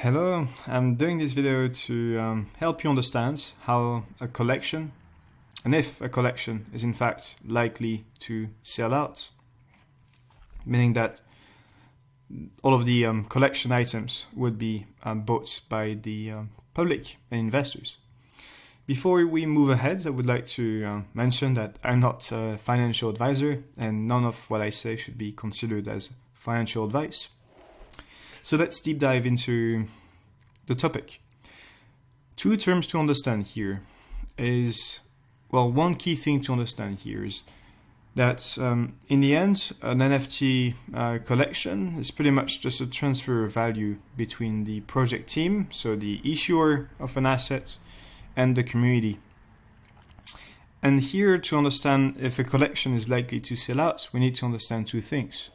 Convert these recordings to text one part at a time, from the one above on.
Hello, I'm doing this video to help you understand how a collection, and if a collection is in fact likely to sell out, meaning that all of the collection items would be bought by the public and investors. Before we move ahead, I would like to mention that I'm not a financial advisor and none of what I say should be considered as financial advice. So let's deep dive into the topic. Two terms to understand here is, well, one key thing to understand here is that in the end, an NFT collection is pretty much just a transfer of value between the project team, so the issuer of an asset, and the community. And here, to understand if a collection is likely to sell out, we need to understand two things.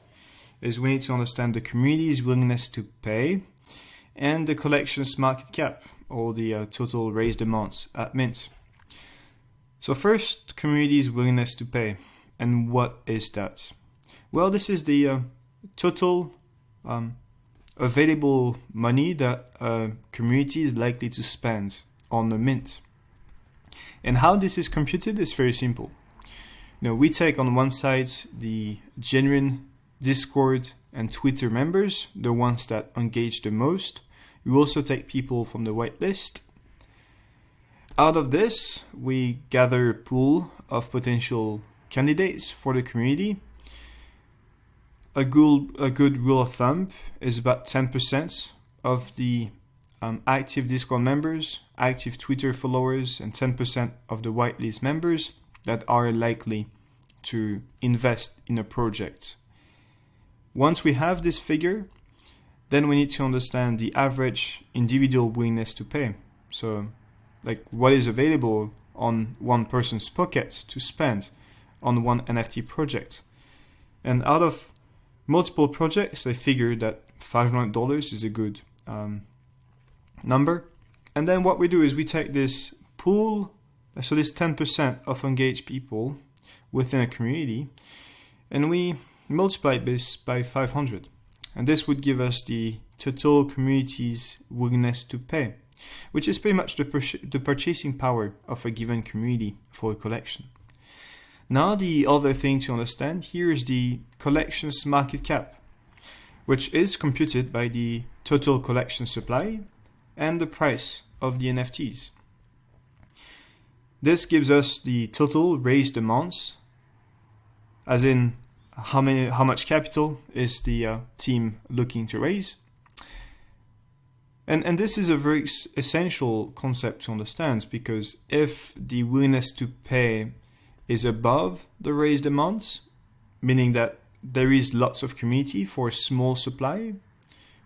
We need to understand the community's willingness to pay and the collection's market cap, or the total raised amounts at mint. So first, community's willingness to pay. And what is that? Well, this is the total available money that a community is likely to spend on the mint. And how this is computed is very simple. We take on one side the genuine Discord and Twitter members, the ones that engage the most. We also take people from the whitelist. Out of this, we gather a pool of potential candidates for the community. A good rule of thumb is about 10% of the active Discord members, active Twitter followers, and 10% of the whitelist members that are likely to invest in a project. Once we have this figure, then we need to understand the average individual willingness to pay. So, like, what is available on one person's pocket to spend on one NFT project. And out of multiple projects, I figured that $500 is a good number. And then what we do is we take this pool, so this 10% of engaged people within a community, and we multiply this by 500. And this would give us the total community's willingness to pay, which is pretty much the purchasing power of a given community for a collection. Now, the other thing to understand here is the collection's market cap, which is computed by the total collection supply and the price of the NFTs. This gives us the total raised amounts, as in how much capital is the team looking to raise. And this is a very essential concept to understand, because if the willingness to pay is above the raised amounts, meaning that there is lots of community for a small supply,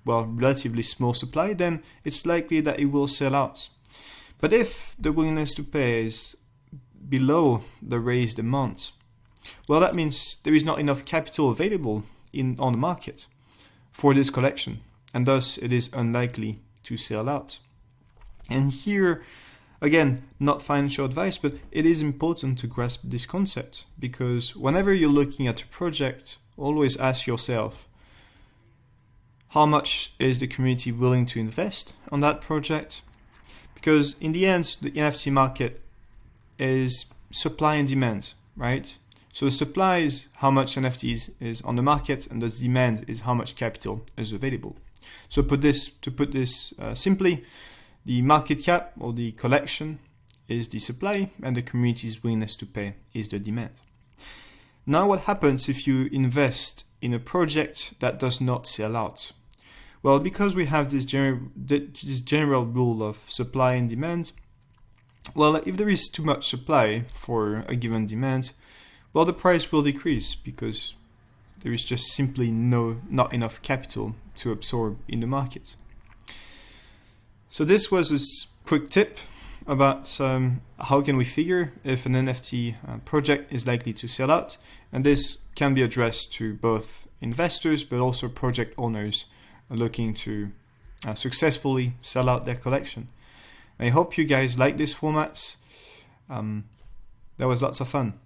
well, relatively small supply, then it's likely that it will sell out. But if the willingness to pay is below the raised amount, well, that means there is not enough capital available on the market for this collection, and thus it is unlikely to sell out. And here, again, not financial advice, but it is important to grasp this concept, because whenever you're looking at a project, always ask yourself, how much is the community willing to invest on that project? Because in the end, the NFT market is supply and demand, right? So the supply is how much NFTs is on the market, and the demand is how much capital is available. So to put this simply, the market cap, or the collection, is the supply, and the community's willingness to pay is the demand. Now, what happens if you invest in a project that does not sell out? Well, because we have this general rule of supply and demand, well, if there is too much supply for a given demand, well, the price will decrease, because there is just simply not enough capital to absorb in the market. So this was a quick tip about how can we figure if an NFT project is likely to sell out, and this can be addressed to both investors but also project owners looking to successfully sell out their collection. I hope you guys like this format. That was lots of fun.